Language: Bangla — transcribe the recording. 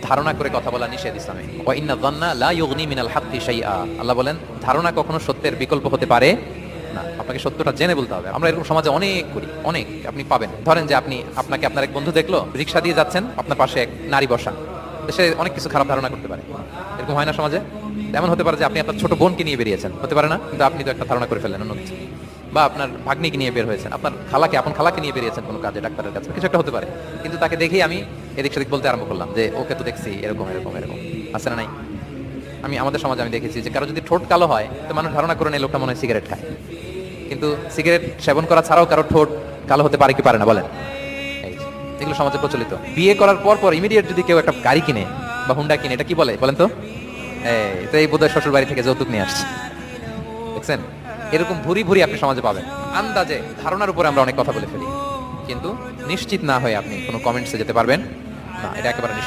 ধারণা করে কথা বলা নিষেধ ইসলামে। ওয়া ইন্না যান্না লা ইউগনি মিনাল হাক্কি শাইআ, আল্লাহ বলেন ধারণা কখনো সত্যের বিকল্প হতে পারে না, আপনাকে সত্যটা জেনে বলতে হবে। আমরা এরকম সমাজে অনেক করি, অনেক আপনি পাবেন। ধরেন যে আপনাকে আপনার এক বন্ধু দেখলো, রিকশা দিয়ে যাচ্ছেন, আপনার পাশে এক নারী বসা, সে অনেক কিছু খারাপ ধারণা করতে পারে। এরকম হয় না সমাজে? এমন হতে পারে যে আপনি আপনার ছোট বোনকে নিয়ে বেরিয়েছেন, হতে পারে না? কিন্তু আপনি তো একটা ধারণা করে ফেললেন অন্য কিছু। বা আপনার ভাগ্নিকে নিয়ে বের হয়েছেন, আপনার খালাকে নিয়ে বেরিয়েছেন কোনো কাজে, ডাক্তারের কাছে, কিছু একটা হতে পারে। কিন্তু তাকে দেখেই আমি এদিক সেদিক বলতে আরম্ভ করলাম যে ওকে তো দেখছি এরকম এরকম এরকম, আছে না নাই? আমাদের সমাজে আমি দেখেছি যে কারো যদি ঠোঁট কালো হয় তো মানুষ ধারণা করে নেই লোকটা মনে হয় সিগারেট খায়। কিন্তু সিগারেট সেবন করা ছাড়াও কারো ঠোঁট কালো হতে পারে কি পারে না বলেন? এই যে, এগুলো সমাজে প্রচলিত। বিয়ে করার পর ইমিডিয়েট যদি কেউ একটা গাড়ি কিনে বা হুন্ডা কিনে, এটা কি বলে বলেন তো? এই বোধহয় শ্বশুর বাড়ি থেকে যৌতুক নিয়ে আসছে। দেখছেন, এরকম ভুরি ভুরি আপনি সমাজে পাবেন। আন্দাজে ধারণার উপরে আমরা অনেক কথা বলে ফেলি, কিন্তু নিশ্চিত না হয়ে আপনি কোনো কমেন্টসে যেতে পারবেন না, এটা একেবারে নিষেধ।